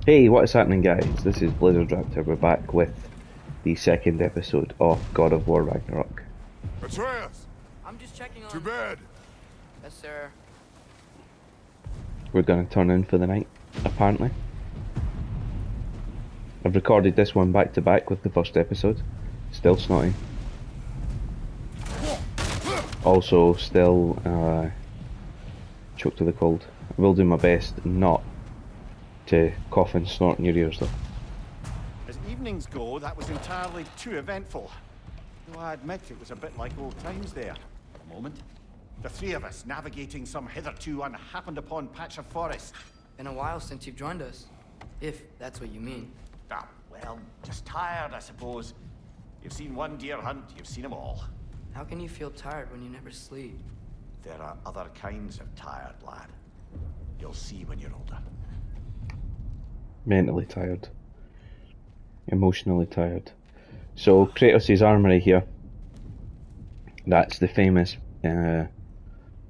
Hey, what is happening, guys? This is Blizzard Raptor. We're back with the second episode of God of War Ragnarok. Atreus! I'm just checking on... To bed! Yes, sir. We're going to turn in for the night, apparently. I've recorded this one back to back with the first episode. Still snotty. Also, still choked to the cold. I will do my best not to cough and snort in your ears, though. As evenings go, that was entirely too eventful. Though I admit it was a bit like old times there, for a moment. The three of us navigating some hitherto unhappened upon patch of forest. Been a while since you've joined us. If that's what you mean. Ah, well, just tired, I suppose. You've seen one deer hunt, you've seen them all. How can you feel tired when you never sleep? There are other kinds of tired, lad. You'll see when you're older. Mentally tired. Emotionally tired. So, Kratos' armory here. That's the famous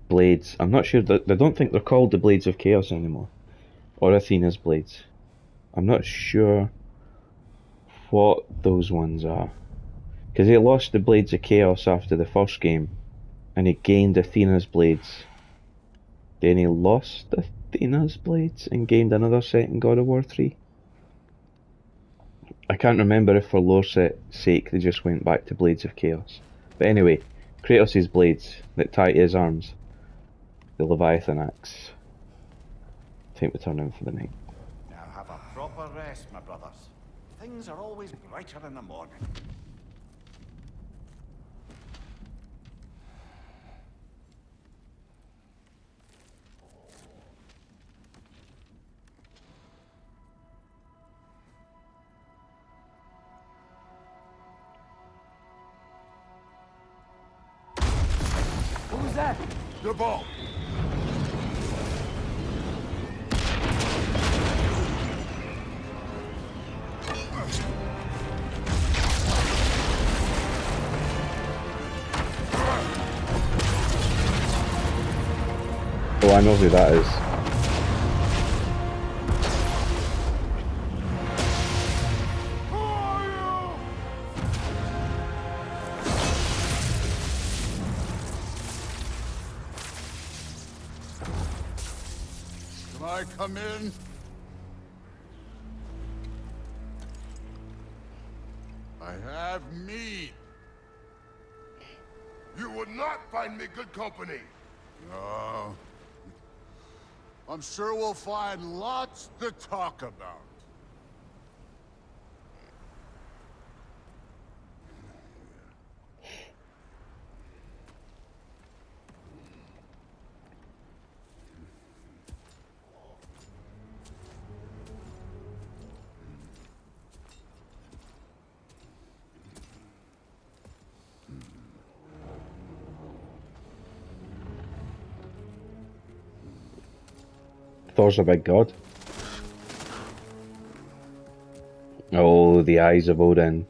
blades. I'm not sure, I don't think they're called the Blades of Chaos anymore. Or Athena's blades. I'm not sure what those ones are. Because he lost the Blades of Chaos after the first game. And he gained Athena's blades. Then he lost Athena's blades and gained another set in God of War 3. I can't remember if for lore sake they just went back to Blades of Chaos. But anyway, Kratos' blades that tie to his arms. The Leviathan axe. Time to turn in for the night. Now have a proper rest, my brothers. Things are always brighter in the morning. Who's that? The ball! Oh, I know who that is. Can I come in? I have meat. You would not find me good company. No. I'm sure we'll find lots to talk about. Thor's a big god. Oh, the eyes of Odin.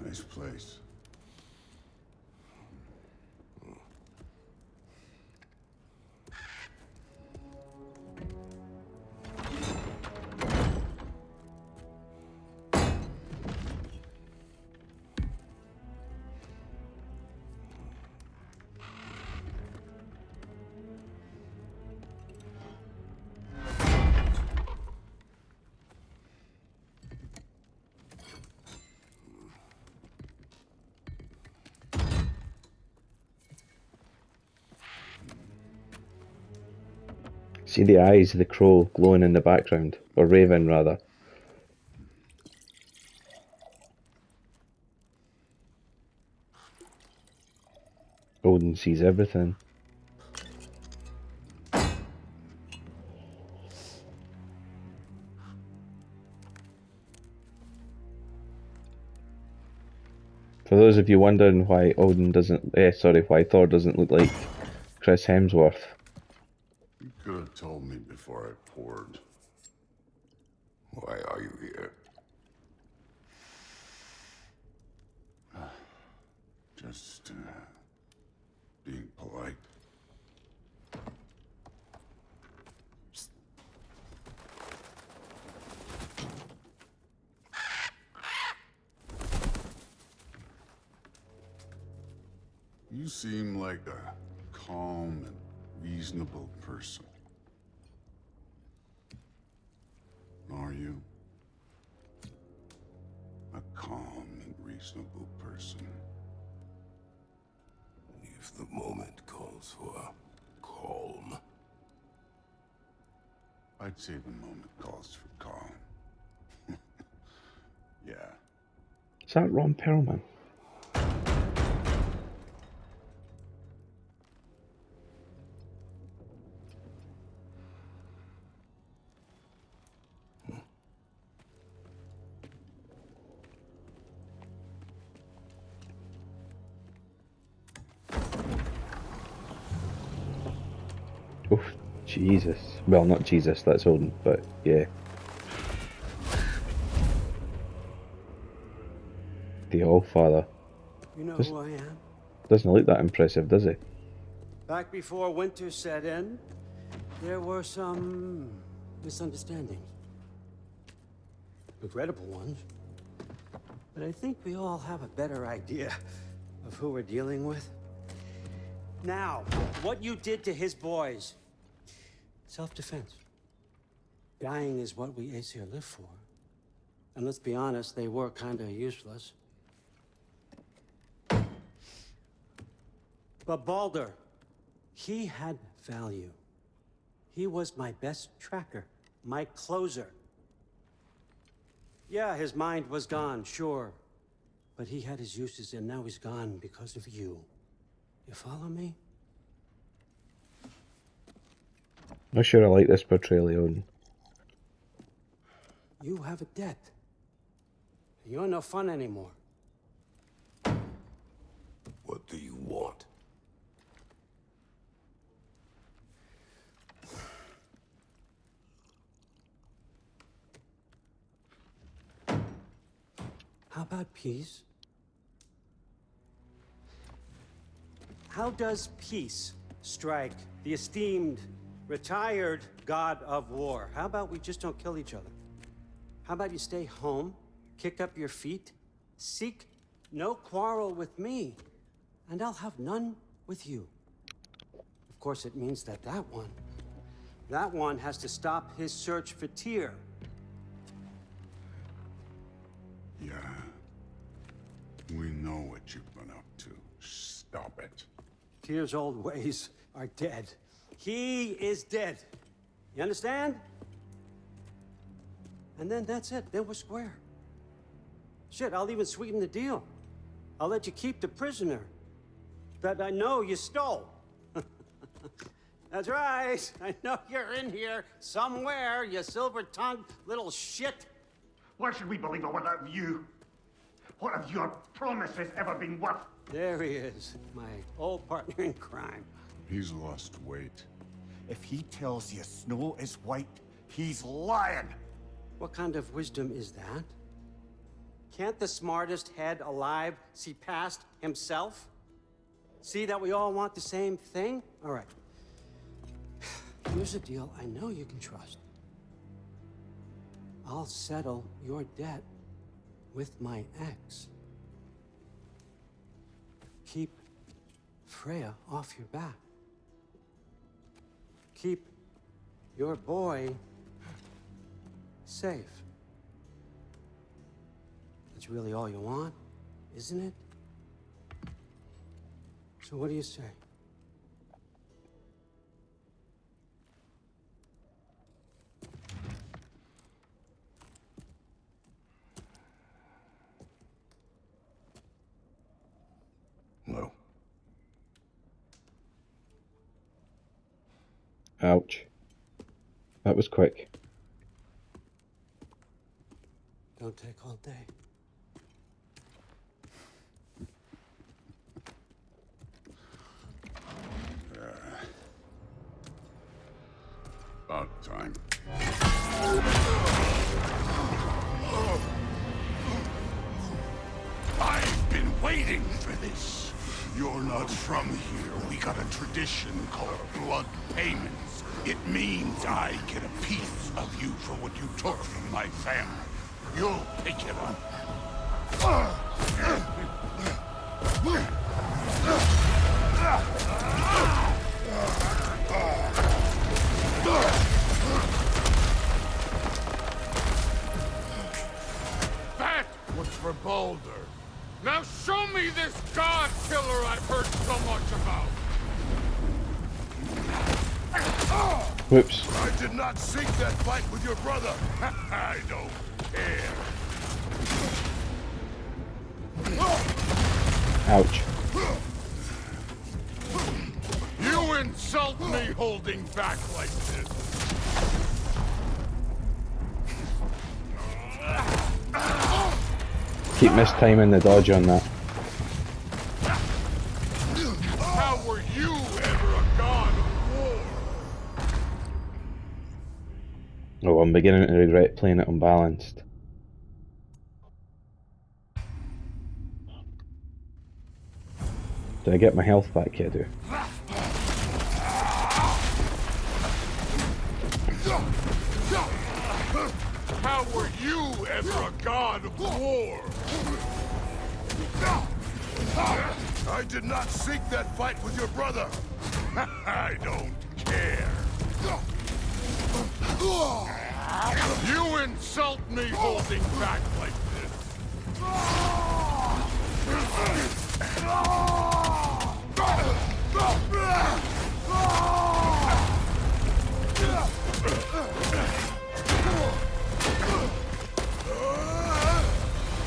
Nice place. See the eyes of the crow glowing in the background, or raven rather. Odin sees everything. For those of you wondering why why Thor doesn't look like Chris Hemsworth. You could have told me before I poured. Why are you here? Just being polite. You seem like a calm and reasonable person. Are you? A calm and reasonable person. If the moment calls for calm. I'd say the moment calls for calm. Yeah. Is that Ron Perlman? Oh, Jesus. Well, not Jesus, that's Odin, but yeah. The All-Father. You know Just who I am? doesn't look that impressive, does he? Back before winter set in, there were some misunderstandings. Regrettable ones. But I think we all have a better idea of who we're dealing with. Now, what you did to his boys. Self-defense. Dying is what we Aesir live for. And let's be honest, they were kinda useless. But Baldur, he had value. He was my best tracker, my closer. Yeah, his mind was gone, sure. But he had his uses, and now he's gone because of you. You follow me? Not sure I like this portrayal of Odin. You have a debt. You're no fun anymore. What do you want? How about peace? How does peace strike the esteemed, retired god of war? How about we just don't kill each other? How about you stay home, kick up your feet, seek no quarrel with me, and I'll have none with you. Of course, it means that that one has to stop his search for Tyr. Yeah. We know what you've been up to. Stop it. Tyr's old ways are dead. He is dead. You understand? And then that's it. Then we're square. Shit, I'll even sweeten the deal. I'll let you keep the prisoner that I know you stole. That's right. I know you're in here somewhere, you silver-tongued little shit. Why should we believe a word out of you? What have your promises ever been worth? There he is, my old partner in crime. He's lost weight. If he tells you snow is white, he's lying. What kind of wisdom is that? Can't the smartest head alive see past himself? See that we all want the same thing? All right. Here's a deal I know you can trust. I'll settle your debt with my ex. Keep Freya off your back. Keep your boy safe. That's really all you want, isn't it? So what do you say? No. Ouch. That was quick. Don't take all day. About time. I've been waiting for this. You're not from here. We got a tradition called blood payments. It means I get a piece of you for what you took from my family. You'll pick it up. Whoops. I did not seek that fight with your brother. I don't care. Ouch. You insult me holding back like this. Keep mistiming the dodge on that. How were you ever a god of war? Oh, I'm beginning to regret playing it unbalanced. Did I get my health back yet, dude? How were you ever a god of war? I did not seek that fight with your brother. I don't care. You insult me holding back like this.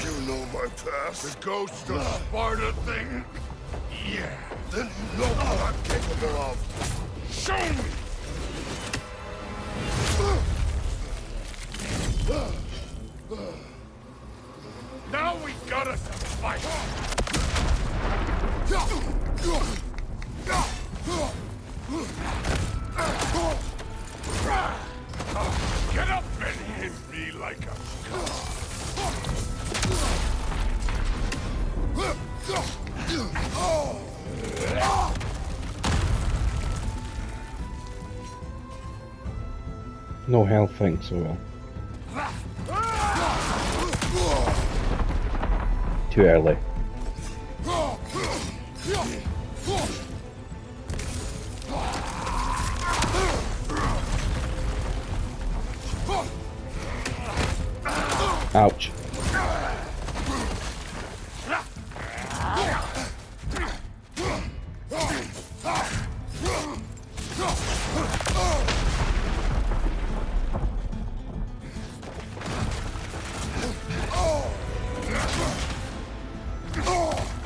You know my past? The ghost of Sparta thing? Yeah. Then you know what I'm capable of. Show me! Now we gotta fight! Get up and hit me like a No health, thanks, so well. Too early. Ouch.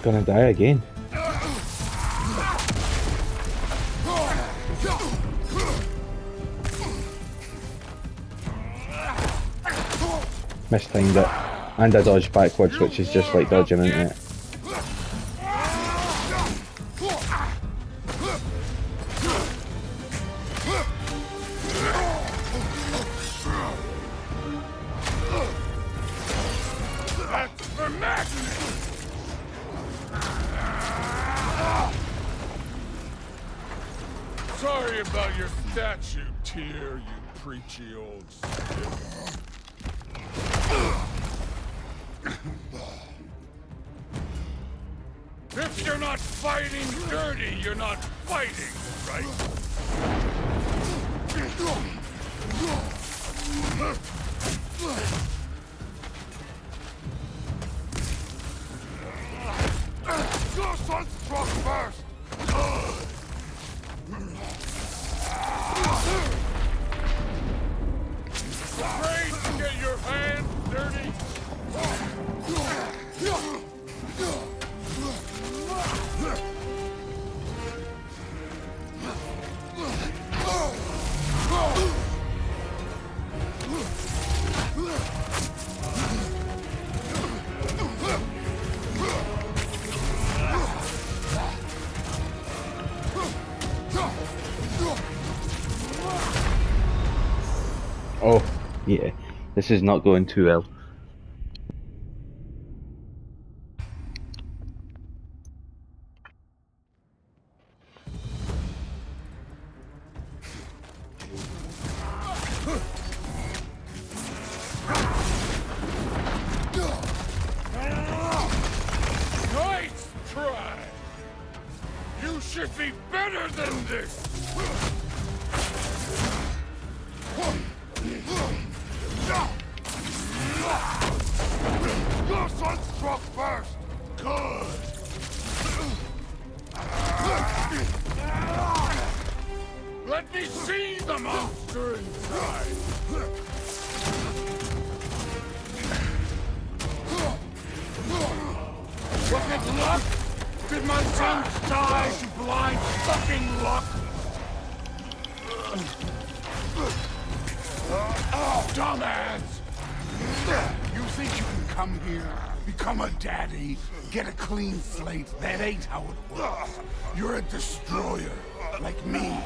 Gonna die again. Mistimed it. And I dodged backwards, which is just like dodging into it. Sorry about your statue, Tyr, you preachy old stick. If you're not fighting dirty, you're not fighting, right? Your son struck first! Afraid to get your hands dirty? Oh, yeah. This is not going too well. Nice try! You should be better than this! Your son struck first! Good! Let me see the monster inside! Was it luck? Did my sons die to blind fucking luck? Dumbass! You think you can come here, become a daddy, get a clean slate? That ain't how it works. You're a destroyer, like me.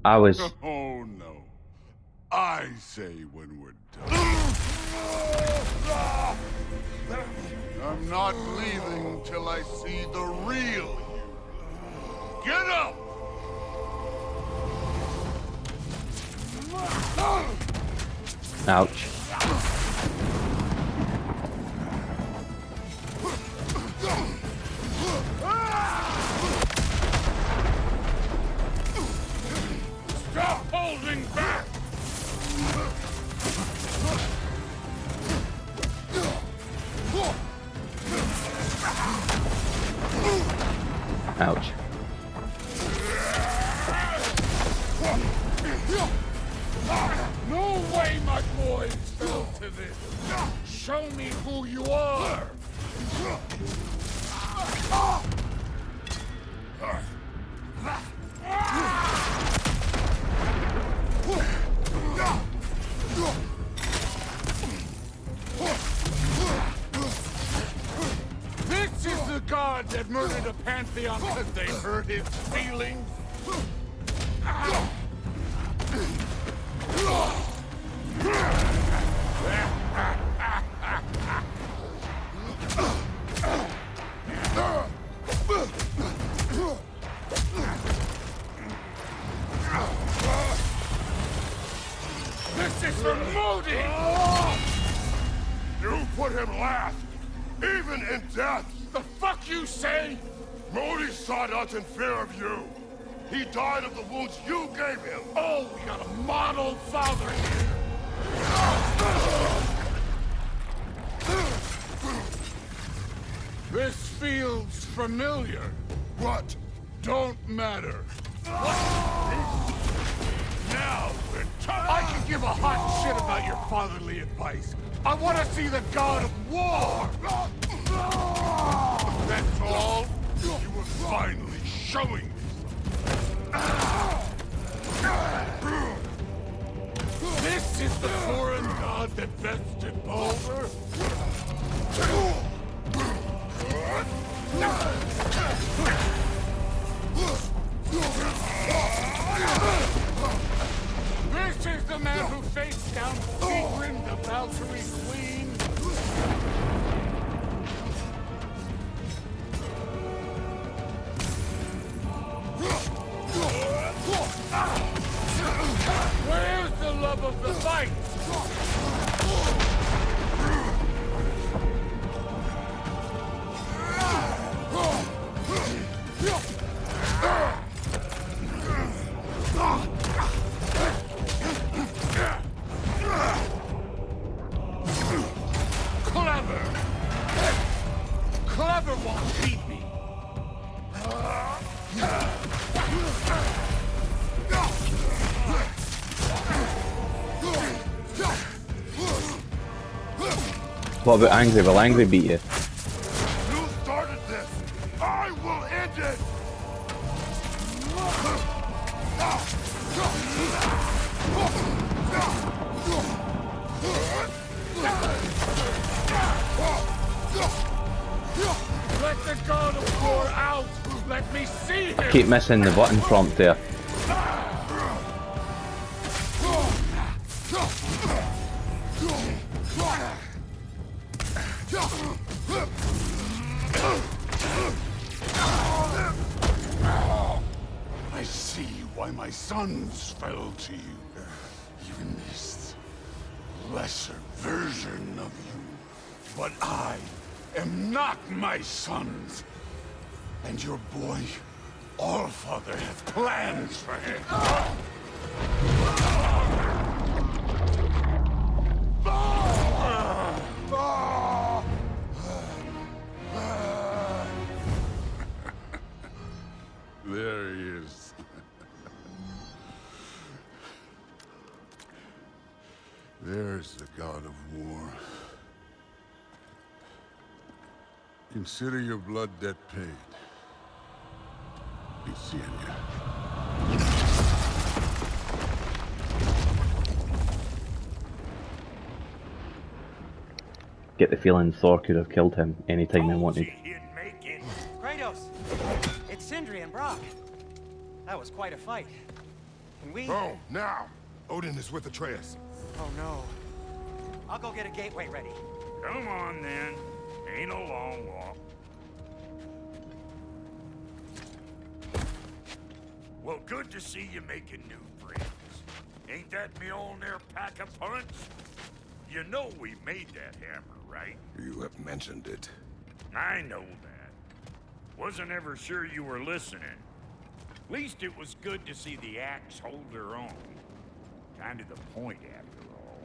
I was. Oh no. I say when we're done. I'm not leaving till I see the real you. Get up! Ouch. Stop holding back! Ouch. No way my boys fell to this! Show me who you are! This is the god that murdered a pantheon because they hurt his feelings? This is for Odin! You put him last, even in death! The fuck you say? Modi sought out in fear of you. He died of the wounds you gave him. Oh, we got a model father here. This feels familiar. What? Don't matter. Now we're talking. I can give a hot shit about your fatherly advice. I want to see the god of war. That's all. You were finally showing me. This is the foreign god that bested Baldur? This is the man who faced down Sindri, the Valkyrie queen? Where's the love of the fight? Clever won't beat me. What about angry? Will angry beat you? You started this. I will end it. Let the god of war out. Let me see him. I keep missing the button prompt there. I see why my sons fell to you. Even this lesser version of you. But I am not my sons. And your boy, Allfather, has plans for him. god of war. Consider your blood debt paid. Be seeing you. Get the feeling Thor could have killed him anytime he wanted. Kratos! It's Sindri and Brok. That was quite a fight. Can we... Oh, now! Odin is with Atreus. Oh no. I'll go get a gateway ready. Come on then. Ain't a long walk. Well, good to see you making new friends. Ain't that Mjolnir pack a punch? You know we made that hammer, right? You have mentioned it. I know that. Wasn't ever sure you were listening. At least it was good to see the axe hold her own. Kind of the point, after all.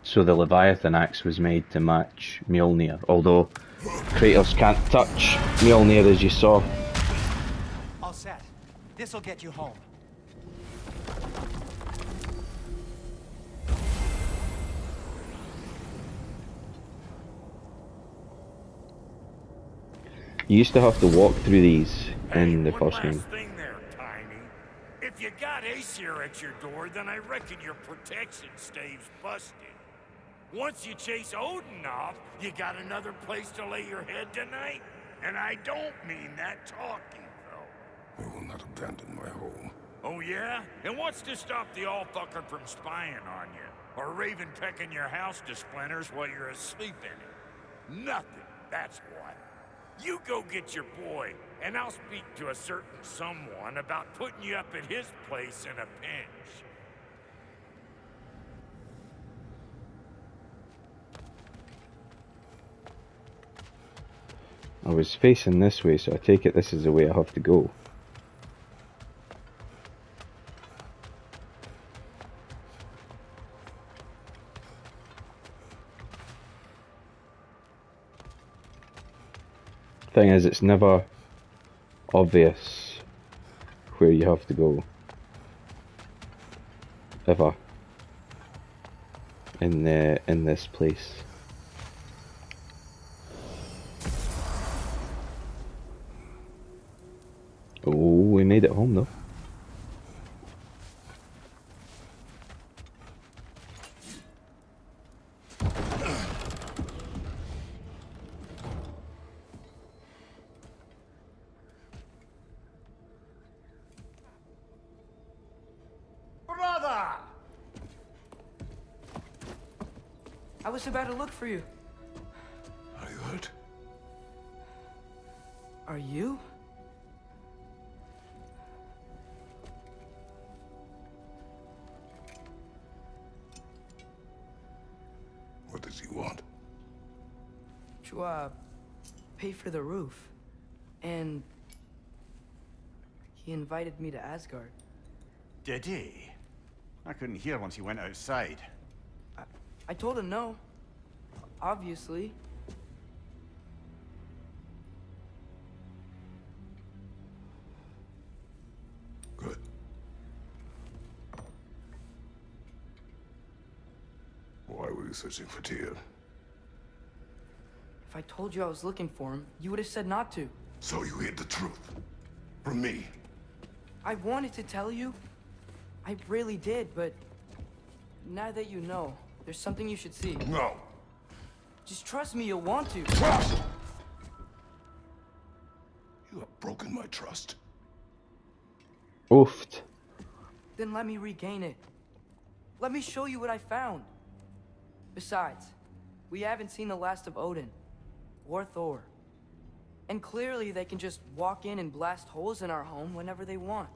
So the Leviathan axe was made to match Mjolnir, although Kratos can't touch Mjolnir as you saw. All set. This'll get you home. You used to have to walk through these in the one first game. last thing there, Tiny. If you got Aesir at your door, then I reckon your protection stave's busted. Once you chase Odin off, you got another place to lay your head tonight? And I don't mean that talking, though. I will not abandon my home. Oh yeah? And what's to stop the all-fucker from spying on you? Or Raven pecking your house to splinters while you're asleep in it? Nothing, that's what. You go get your boy, and I'll speak to a certain someone about putting you up at his place in a pinch. I was facing this way, so I take it this is the way I have to go. Thing is, it's never obvious where you have to go. Ever. In this place. Oh, we made it home though. Brother! I was about to look for you. Are you hurt? Are you? What does he want? To, pay for the roof. And he invited me to Asgard. Did he? I couldn't hear once he went outside. I told him no. Obviously. Good. Why were you searching for Tyr? If I told you I was looking for him, you would have said not to. So you hid the truth from me. I wanted to tell you. I really did, but now that you know, there's something you should see. No. Just trust me, you'll want to. Trust! You have broken my trust. Oofed. Then let me regain it. Let me show you what I found. Besides, we haven't seen the last of Odin or Thor. And clearly they can just walk in and blast holes in our home whenever they want.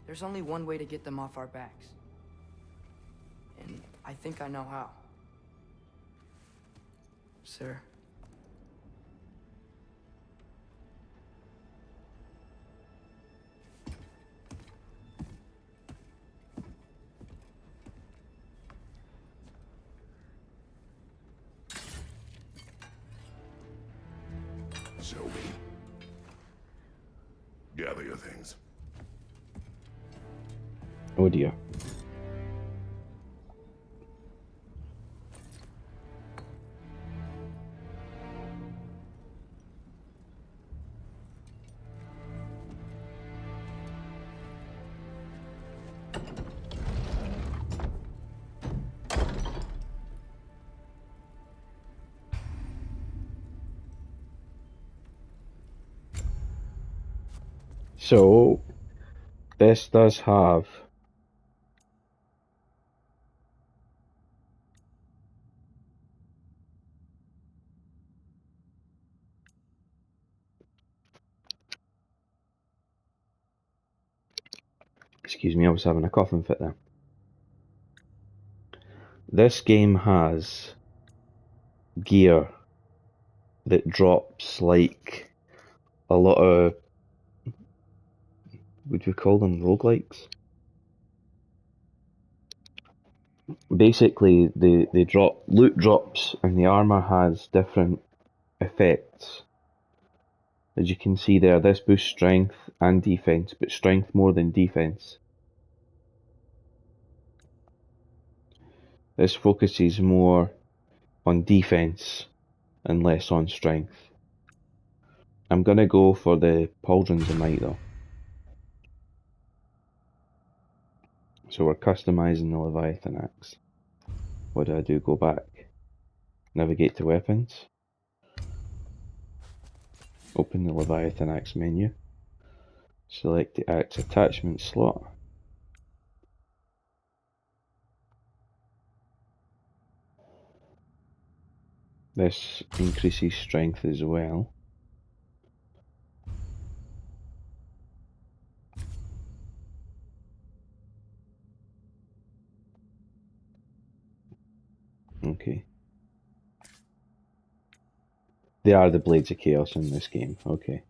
There's only one way to get them off our backs. And I think I know how. Sir. Show me. Gather your things. Oh dear. So, this does have... Excuse me, I was having a coughing fit there. This game has gear that drops like a lot of, would we call them roguelikes? Basically, they drop loot drops, and the armor has different effects. As you can see there, this boosts strength and defense, but strength more than defense. This focuses more on defense and less on strength. I'm gonna go for the Pauldrons of Might though. So we're customizing the Leviathan axe. What do? Go back. Navigate to weapons. Open the Leviathan axe menu. Select the axe attachment slot. This increases strength as well. Okay. They are the Blades of Chaos in this game, okay.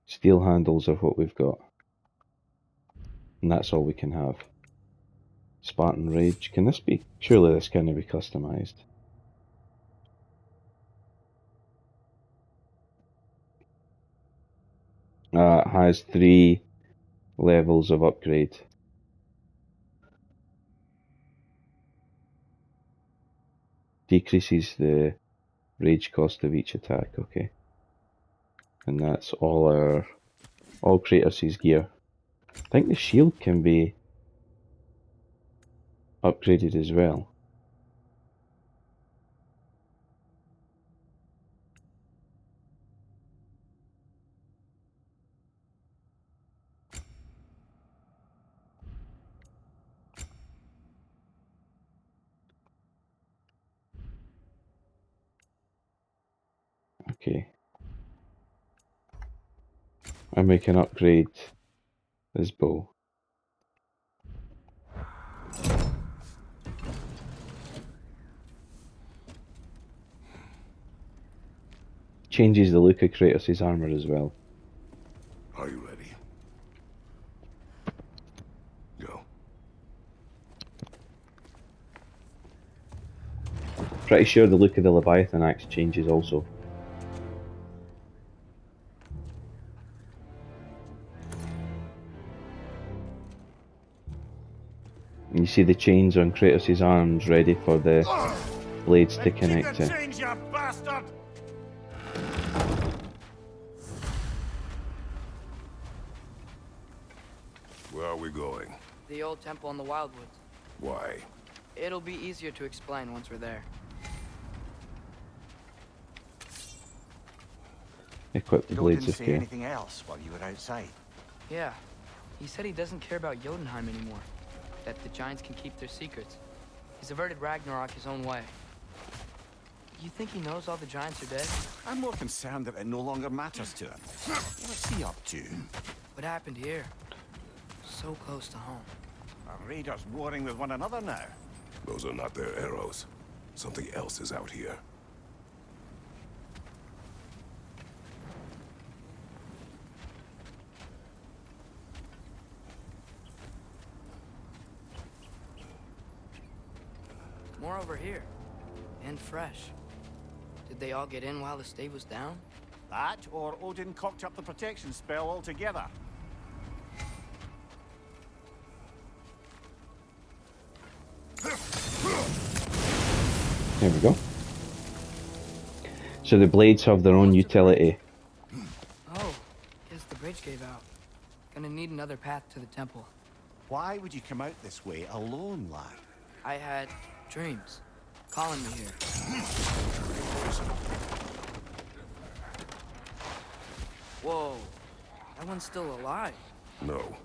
Steel handles are what we've got. And that's all we can have. Spartan Rage, can this be, surely this can be customized. It has 3 levels of upgrade. Decreases the rage cost of each attack, okay. And that's all Kratos' gear. I think the shield can be upgraded as well. Okay. And we can upgrade this bow. Changes the look of Kratos' armor as well. Are you ready? Go. Pretty sure the look of the Leviathan axe changes also. And you see the chains on Kratos' arms ready for the blades to connect to. Change, you bastard! Where are we going? The old temple in the Wildwoods. Why? It'll be easier to explain once we're there. Equip the blades of say chaos. anything else while you were outside? Yeah. He said he doesn't care about Jotunheim anymore. That the giants can keep their secrets. He's averted Ragnarok his own way. You think he knows all the giants are dead? I'm more concerned that it no longer matters to him. What's he up to? What happened here? So close to home. Our raiders warring with one another now. Those are not their arrows. Something else is out here. More over here. And fresh. Did they all get in while the stave was down? That, or Odin cocked up the protection spell altogether. There we go. So the blades have their own utility. Oh, guess the bridge gave out. Gonna need another path to the temple. Why would you come out this way alone, lad? I had dreams. calling me here. Whoa, that one's still alive. No.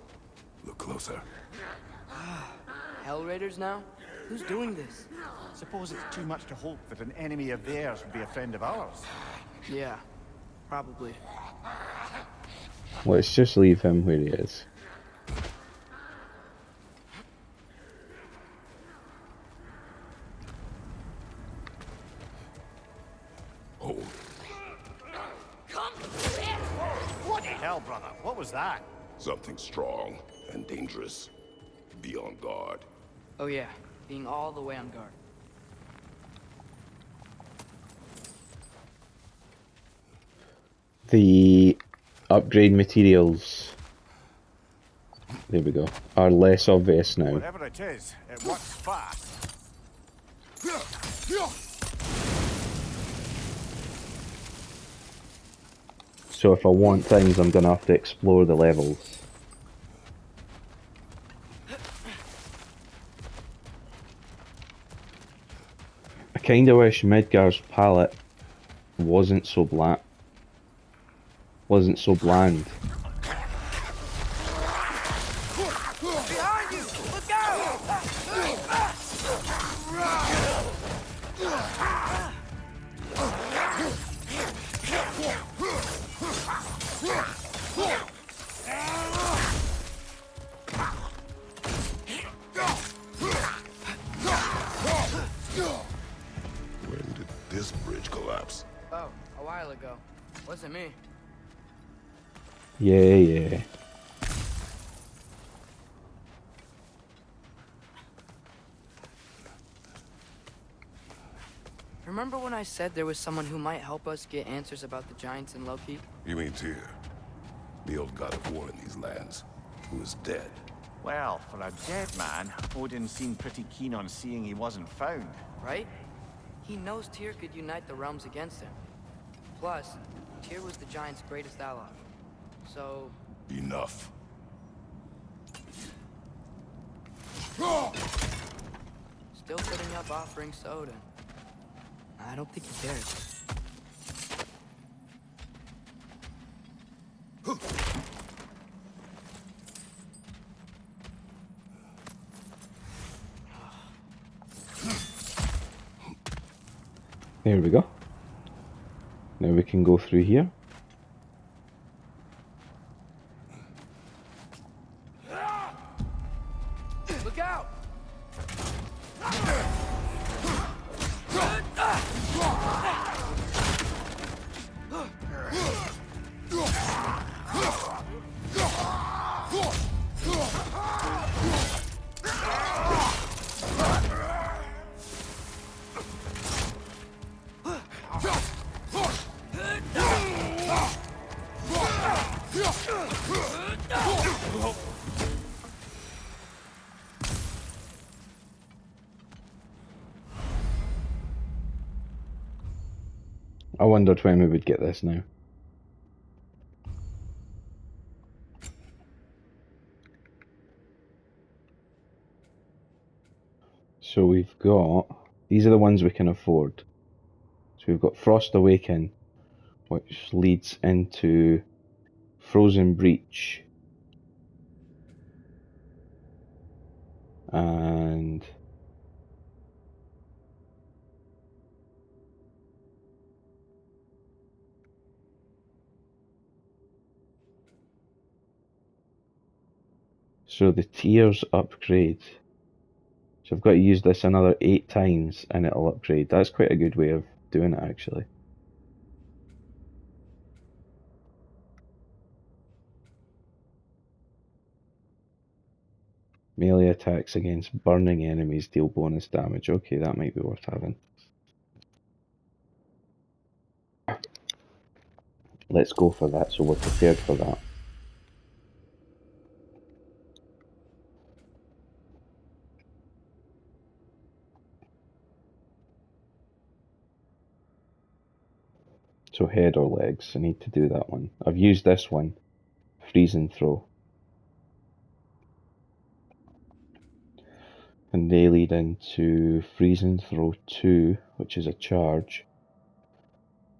Look closer. Hell Raiders now? Who's doing this? Suppose it's too much to hope that an enemy of theirs would be a friend of ours. Yeah, probably. Let's just leave him where he is. Oh, What the hell, brother? What was that? something strong and dangerous. Be on guard. Oh yeah, being all the way on guard. The upgrade materials, there we go, are less obvious now. Whatever it is, it works fast. So if I want things, I'm gonna have to explore the levels. I kinda wish Midgard's palette wasn't so bland. Behind you! Look out! When did this bridge collapse? Oh, a while ago. Wasn't me. Yeah. Remember when I said there was someone who might help us get answers about the giants and Loki? You mean Tyr, the old god of war in these lands, who is dead. Well, for a dead man, Odin seemed pretty keen on seeing he wasn't found. Right? He knows Tyr could unite the realms against him. Plus, Tyr was the giant's greatest ally. So, Enough. still putting up offerings to Odin. I don't think he cares. There we go. Now we can go through here. Look out! I wondered when we would get this now. So we've got, these are the ones we can afford. So we've got Frost Awaken, which leads into Frozen Breach. And so the tiers upgrade. So I've got to use this another 8 times and it'll upgrade. That's quite a good way of doing it actually. Melee attacks against burning enemies deal bonus damage. Okay, that might be worth having. Let's go for that so we're prepared for that. So head or legs, I need to do that one. I've used this one, freeze and throw. And they lead into Freeze and Throw 2, which is a charge.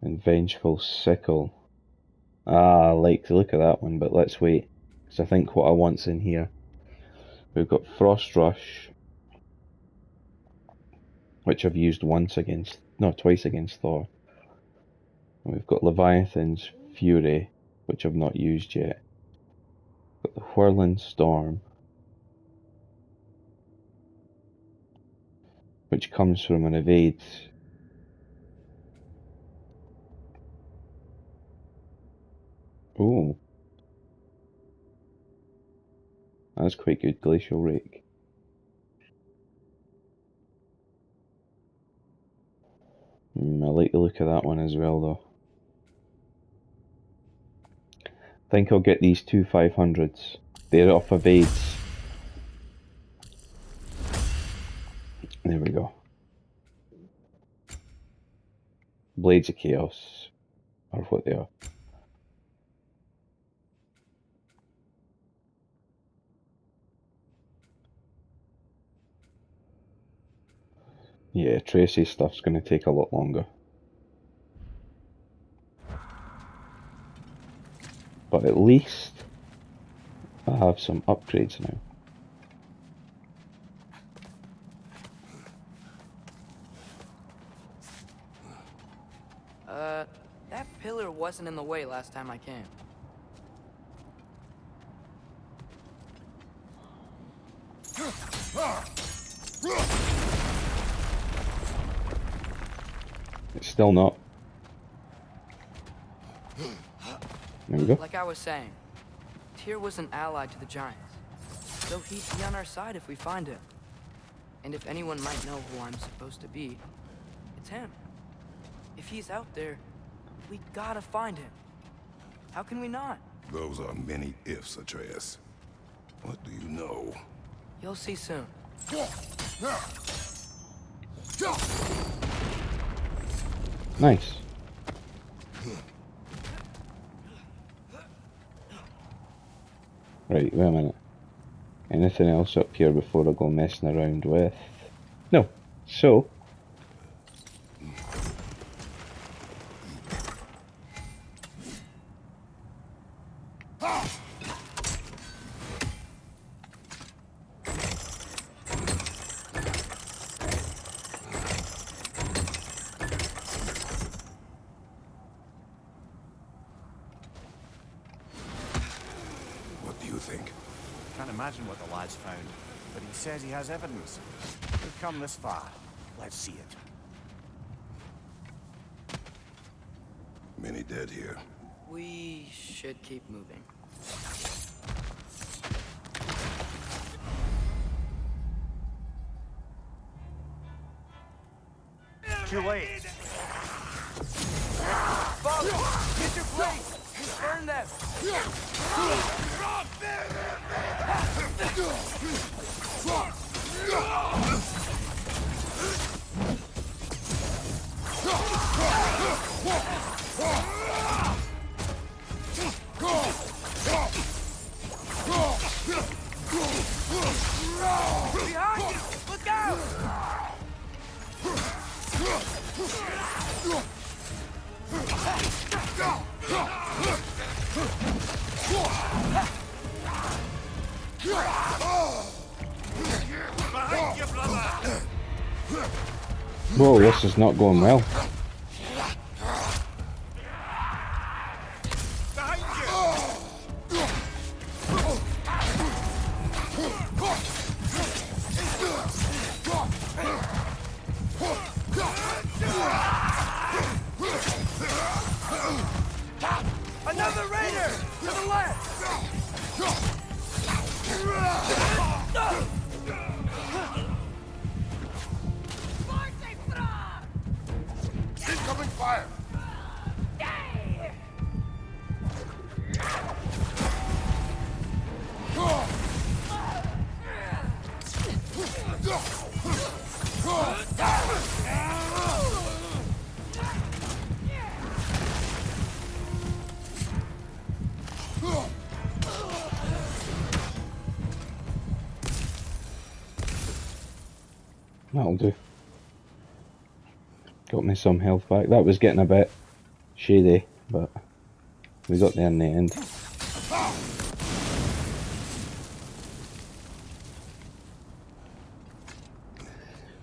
And Vengeful Sickle. I like the look of that one, but let's wait. Because I think what I want's in here. We've got Frost Rush, which I've used twice against Thor. And we've got Leviathan's Fury, which I've not used yet. Got the Whirling Storm, which comes from an evade. Oh, that's quite good, Glacial Rake. I like the look of that one as well though. I think I'll get these two 500s. They're off evades. There we go. Blades of Chaos are what they are. Yeah, Tracy's stuff's going to take a lot longer. But at least I have some upgrades now. That pillar wasn't in the way last time I came. It's still not. There we go. Like I was saying, Tyr was an ally to the Giants, so he'd be on our side if we find him. And if anyone might know who I'm supposed to be, it's him. If he's out there, we gotta find him. How can we not? Those are many ifs, Atreus. What do you know? You'll see soon. Nice. Right, wait a minute. Anything else up here before I go messing around with? No. So, What do you think? Can't imagine what the lad's found, but he says he has evidence. We've come this far. Let's see it. Many dead here. We should keep moving. Too late. Baldur, get your blades! Burn them! Behind you! Look out! whoa, this is not going well. Another raider! To the left! Incoming fire! That'll do. Got me some health back. That was getting a bit shady, but we got there in the end.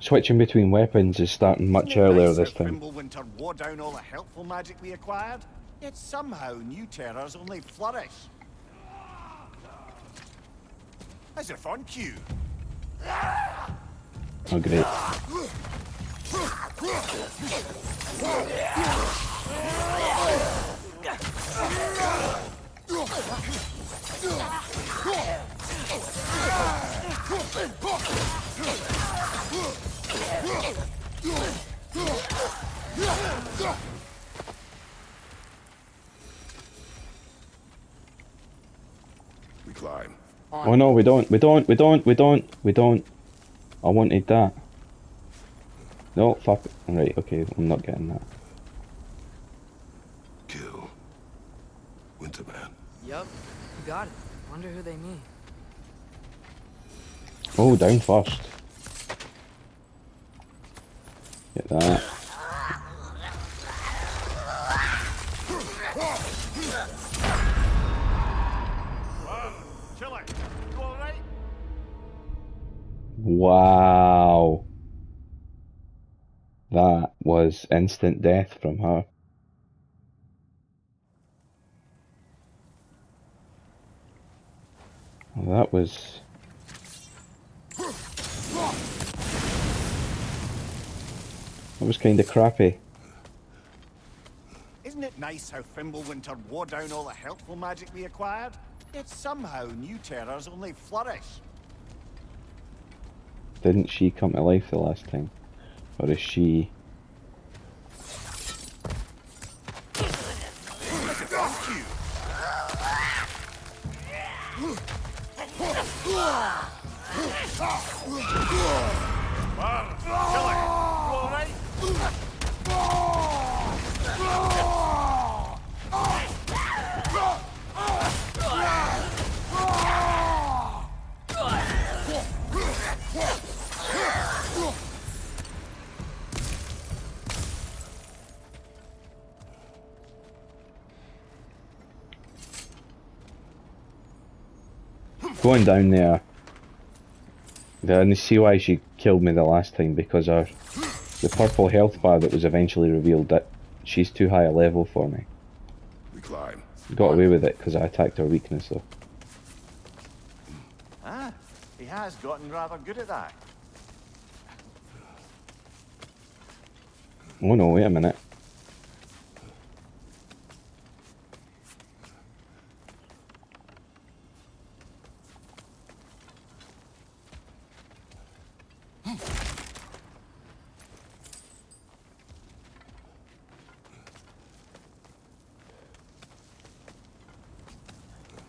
Switching between weapons is starting much earlier this time. Fimbulwinter wore down all the helpful magic we acquired, yet somehow new terrors only flourish. How's your fun cue? Oh great. We climb. Oh no, we don't. I wanted that. No, fuck it. Right, okay, I'm not getting that. Kill. Winterman. Yup, you got it. Wonder who they mean. Oh, down first. Get that. Killer, you alright? Wow. That was instant death from her. Well, that was... That was kind of crappy. Isn't it nice how Fimbulwinter wore down all the helpful magic we acquired? Yet somehow new terrors only flourish. Didn't she come to life the last time? Or is she... Going down there, and you see why she killed me the last time, because the purple health bar that was eventually revealed, that she's too high a level for me. We climb. Got away with it because I attacked her weakness though. Ah, he has gotten rather good at that. Oh no, wait a minute.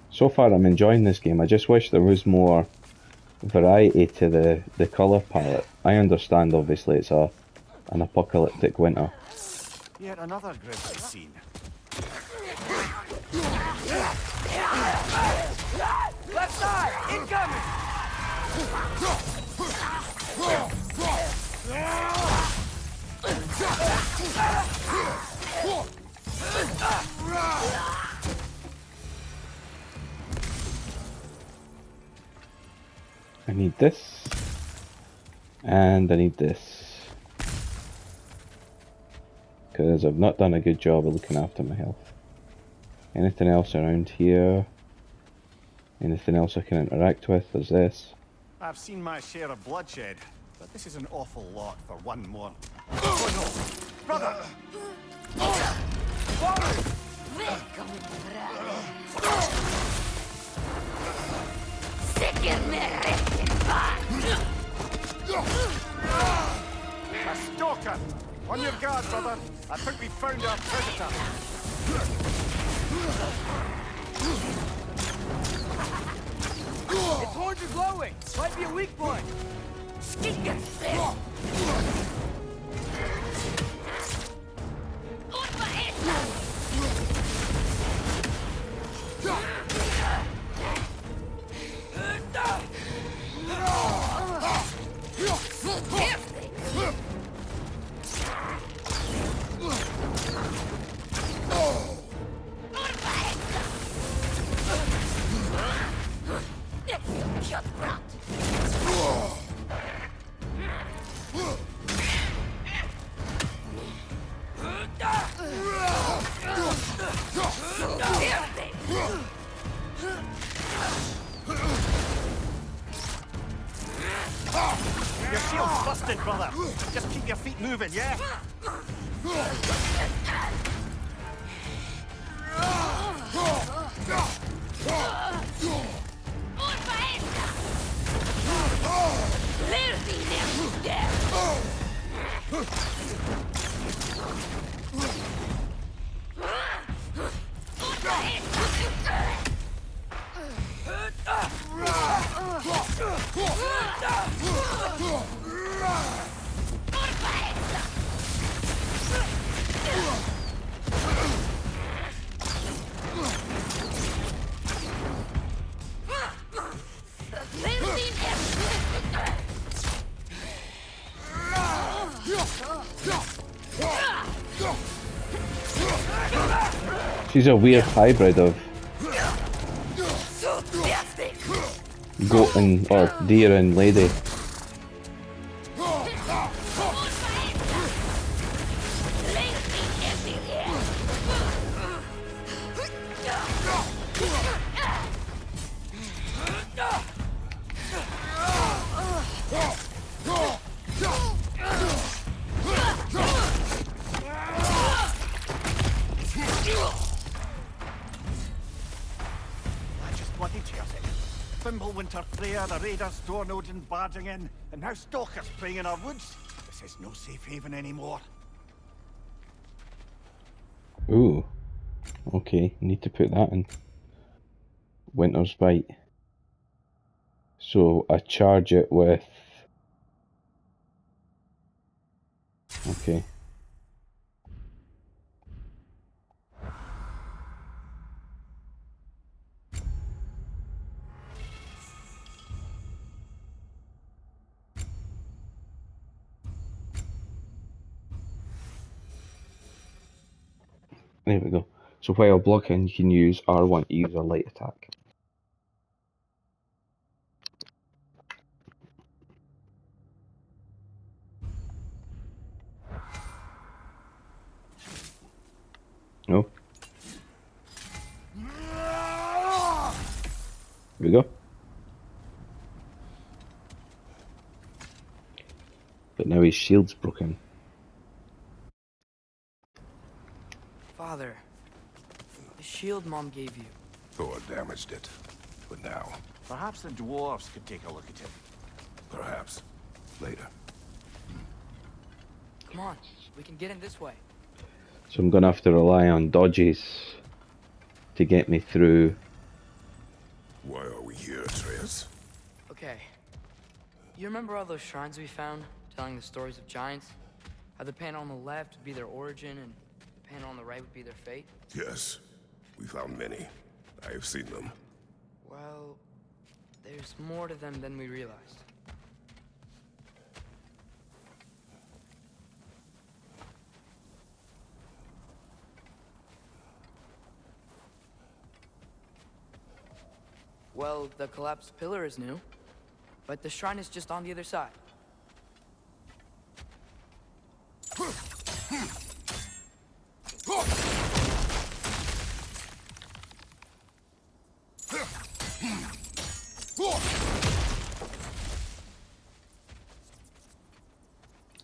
So far I'm enjoying this game. I just wish there was more variety to the colour palette. I understand obviously it's an apocalyptic winter. Yet another grisly scene. Left side! Incoming! I need this. And I need this. Because I've not done a good job of looking after my health. Anything else around here? Anything else I can interact with? There's this. I've seen my share of bloodshed, but this is an awful lot for one more. Oh no! Brother! A stalker! On your guard, brother! I think we found our predator! Its horns are glowing! Might be a weak point! blasted, brother! Just keep your feet moving, yeah? She's a weird hybrid of goat and or deer and lady. Bloody tears it. Fimbulwinter, Freya, the raiders, Thor Odin barging in, and now stalkers preying in our woods. This is no safe haven anymore. Ooh. Okay, need to put that in. Winter's Bite. So I charge it with... Okay. There we go. So while blocking, you can use R1 to use a light attack. No. Here we go. But now his shield's broken. Father, the shield Mom gave you. Thor damaged it. But now, Perhaps the dwarves could take a look at it. perhaps, later. Come on, we can get in this way. So I'm gonna have to rely on dodges to get me through. Why are we here, Atreus? Okay. You remember all those shrines we found, telling the stories of giants? How the panel on the left would be their origin, and the panel on the right would be their fate? Yes, we found many. I have seen them. Well, there's more to them than we realized. Well, the collapsed pillar is new, but the shrine is just on the other side.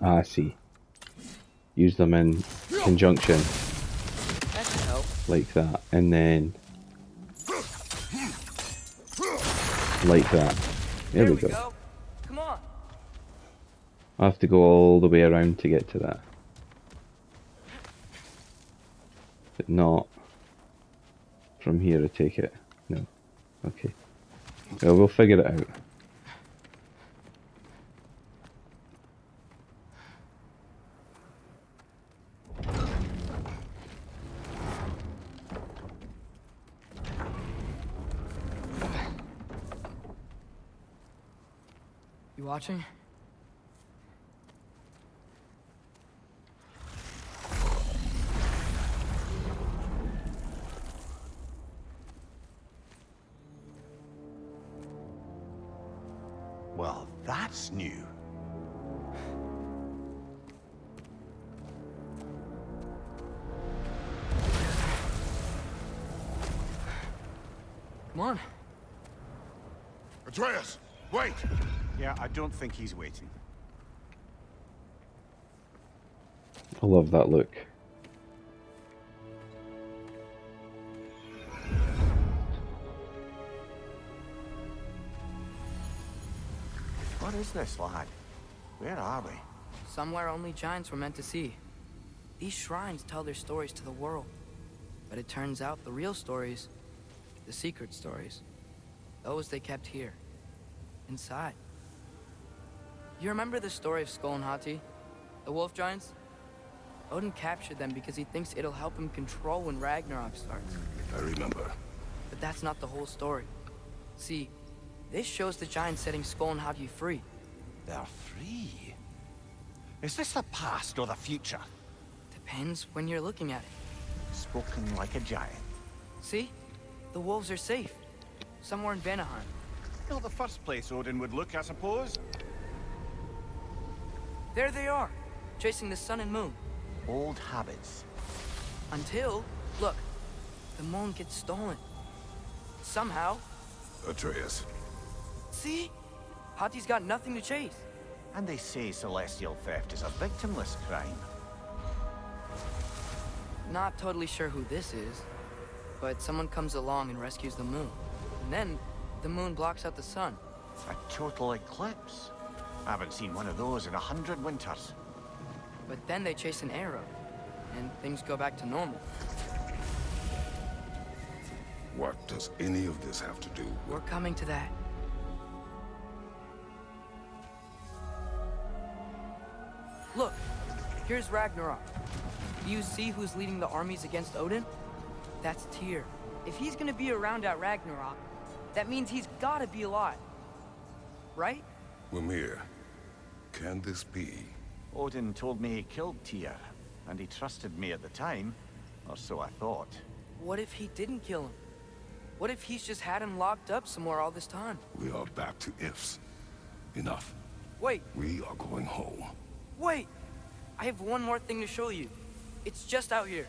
Ah, I see. Use them in conjunction, That should help. like that, and then like that. There we go. Come on. I have to go all the way around to get to that. But not from here, I take it. No. Okay. Well, we'll figure it out. You watching? Well, that's new. Come on. Atreus, wait! Yeah, I don't think he's waiting. I love that look. What is this, lad? Where are we? Somewhere only giants were meant to see. These shrines tell their stories to the world. But it turns out the real stories, the secret stories, those they kept here, inside. You remember the story of Skull and Hati? The wolf giants? Odin captured them because he thinks it'll help him control when Ragnarok starts. I remember. But that's not the whole story. See, this shows the giants setting Skull and Hati free. They're free. Is this the past or the future? Depends when you're looking at it. Spoken like a giant. See? The wolves are safe. Somewhere in Vanaheim. Not the first place Odin would look, I suppose. There they are, chasing the sun and moon. Old habits. Until, look, the moon gets stolen. Somehow. Atreus. See? Hati's got nothing to chase. And they say celestial theft is a victimless crime. Not totally sure who this is, but someone comes along and rescues the moon. And then, the moon blocks out the sun. A total eclipse. I haven't seen one of those in 100 winters. But then they chase an arrow, and things go back to normal. What does any of this have to do with... We're coming to that. Look, here's Ragnarok. Do you see who's leading the armies against Odin? That's Tyr. If he's gonna be around at Ragnarok, that means he's gotta be alive. Right? Mimir, can this be? Odin told me he killed Tyr, and he trusted me at the time, or so I thought. What if he didn't kill him? What if he's just had him locked up somewhere all this time? We are back to ifs. Enough. Wait, We are going home. wait! I have one more thing to show you. It's just out here.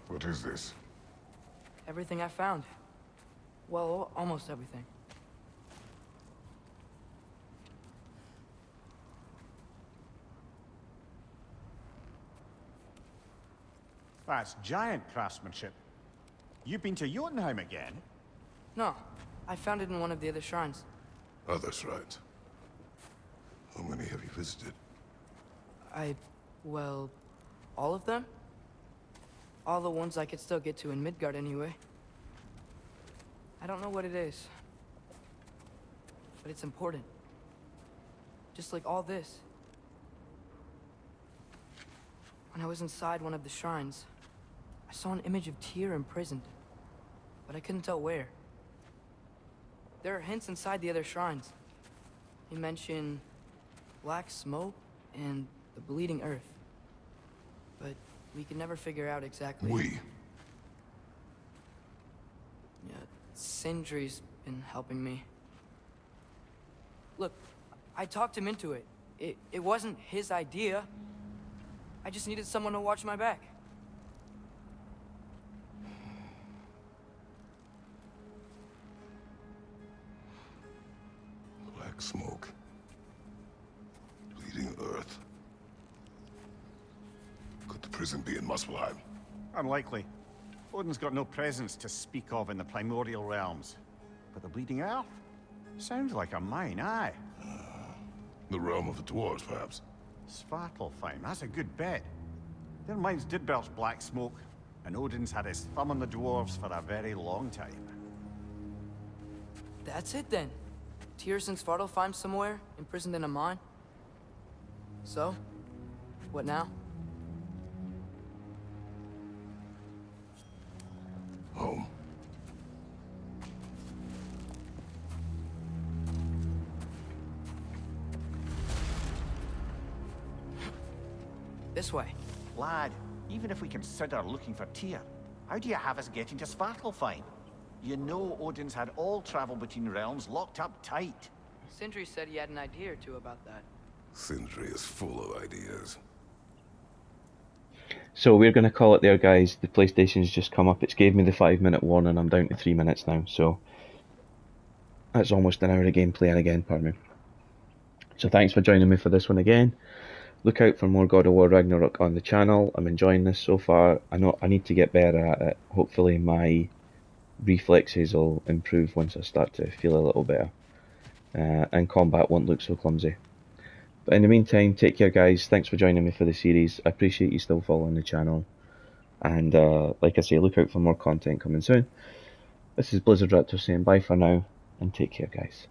What is this? Everything I found. Well, almost everything. That's giant craftsmanship. You've been to Jotunheim again? No, I found it in one of the other shrines. Other shrines. How many have you visited? Well, all of them? All the ones I could still get to in Midgard anyway. I don't know what it is. But it's important. Just like all this. When I was inside one of the shrines, I saw an image of Tyr imprisoned. But I couldn't tell where. There are hints inside the other shrines. They mention black smoke and the bleeding earth. But we could never figure out exactly. We. Yeah, Sindri's been helping me. Look, I talked him into it. It wasn't his idea. I just needed someone to watch my back. Black smoke. Bleeding earth. Could the prison be in Muspelheim? Unlikely. Odin's got no presence to speak of in the primordial realms. But the bleeding earth? Sounds like a mine, aye. The realm of the dwarves, perhaps. Svartalfheim, that's a good bet. Their mines did belch black smoke, and Odin's had his thumb on the dwarves for a very long time. That's it then. Tyr's in Svartalfheim somewhere, imprisoned in a mine. So, what now? Home. This way. Lad, even if we consider looking for Tyr, how do you have us getting to Svartalfheim? You know Odin's had all travel between realms locked up tight. Sindri said he had an idea or two about that. Sindri is full of ideas. So we're going to call it there, guys. The PlayStation's just come up. It's gave me the 5-minute warning. I'm down to 3 minutes now, so that's almost an hour of gameplay and again, pardon me. So thanks for joining me for this one again. Look out for more God of War Ragnarok on the channel. I'm enjoying this so far. I know I need to get better at it. Hopefully my reflexes will improve once I start to feel a little better. And combat won't look so clumsy. But in the meantime, take care, guys. Thanks for joining me for the series. I appreciate you still following the channel. And like I say, look out for more content coming soon. This is Blizzard Raptor saying bye for now, and take care, guys.